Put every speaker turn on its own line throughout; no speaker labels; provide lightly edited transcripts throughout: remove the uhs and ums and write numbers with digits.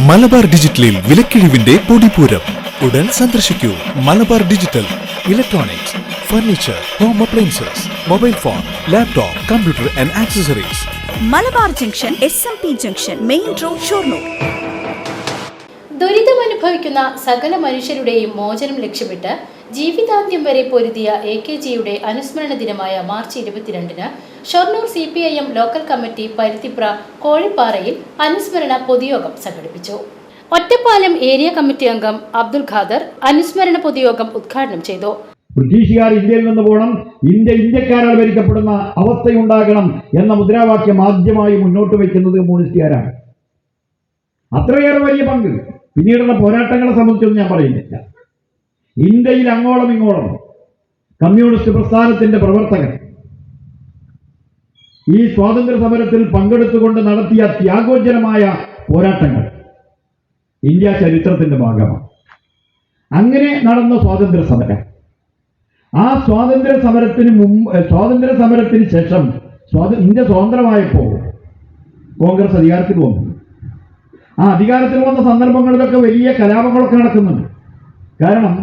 മലബാർ ഡിജിറ്റലിൽ വിലക്കിഴിവിന്റെ പൊടിപൂരം. ഉടൻ സന്ദർശിക്കൂ Malabar digital. Electronics, furniture, home appliances, mobile phone, laptop, computer and accessories.
Malabar junction, SMP junction, main road, Shoranur.
ദുരിതമനുഭവിക്കുന്ന സകല മനുഷ്യരുടെയും മോചനം ലക്ഷ്യമിട്ട് ജീവിതാന്ത്യം വരെ പൊരുതിയ AKGയുടെ അനുസ്മരണ ദിനമായ മാർച്ച് 22-ന് Shoranur CPIM local committee Paruthipra കോഴിപ്പാറയിൽ അനുസ്മരണ പൊതുയോഗം സംഘടിപ്പിച്ചു. ഒറ്റപ്പാലം ഏരിയ കമ്മിറ്റി അംഗം അബ്ദുൽ ഖാദർ അനുസ്മരണ പൊതുയോഗം ഉദ്ഘാടനം ചെയ്തു.
ബ്രിട്ടീഷുകാർ ഇന്ത്യയിൽ നിന്ന് പോകണം, ഇന്ത്യക്കാരാൽ ഭരിക്കപ്പെടുന്ന അവസ്ഥയുണ്ടാകണം എന്ന മുദ്രാവാക്യം ആദ്യമായി മുന്നോട്ട് വയ്ക്കുന്നത് കമ്മ്യൂണിസ്റ്റുകാരാണ്. അത്രയേറെ വലിയ പങ്ക് പിന്നീടുള്ള പോരാട്ടങ്ങളെ സംബന്ധിച്ചൊന്നും ഞാൻ പറയുന്നില്ല. ഇന്ത്യയിൽ അങ്ങോളം ഇങ്ങോളം കമ്മ്യൂണിസ്റ്റ് പ്രസ്ഥാനത്തിന്റെ പ്രവർത്തകർ ഈ സ്വാതന്ത്ര്യ സമരത്തിൽ പങ്കെടുത്തുകൊണ്ട് നടത്തിയ ത്യാഗോജ്ജലമായ പോരാട്ടങ്ങൾ ഇന്ത്യ ചരിത്രത്തിന്റെ ഭാഗമാണ്. അങ്ങനെ നടന്ന സ്വാതന്ത്ര്യ സമരം, ആ സ്വാതന്ത്ര്യ സമരത്തിന് ശേഷം ഇന്ത്യ സ്വതന്ത്രമായപ്പോൾ കോൺഗ്രസ് അധികാരത്തിൽ വന്നു. ആ അധികാരത്തിൽ വന്ന സന്ദർഭങ്ങളിലൊക്കെ വലിയ കലാപങ്ങളൊക്കെ നടക്കുന്നുണ്ട്. കാരണം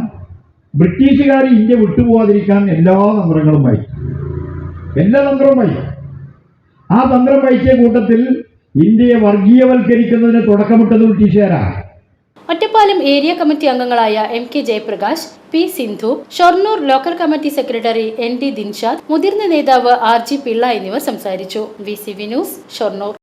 ബ്രിട്ടീഷുകാർ ഇന്ത്യ വിട്ടുപോകാതിരിക്കാൻ എല്ലാ തന്ത്രവും വഹിച്ചു. ആ തന്ത്രം വഹിച്ച കൂട്ടത്തിൽ ഇന്ത്യയെ വർഗീയവൽക്കരിക്കുന്നതിന് തുടക്കമിട്ടത് ബ്രിട്ടീഷുകാരാണ്.
ഒറ്റപ്പാലം ഏരിയ കമ്മിറ്റി അംഗങ്ങളായ MK Jayaprakash, P Sindhu, Shoranur local committee secretary ND Dinshad, മുതിർന്ന നേതാവ് RG പിള്ള എന്നിവർ സംസാരിച്ചു. VCV news, Shoranur.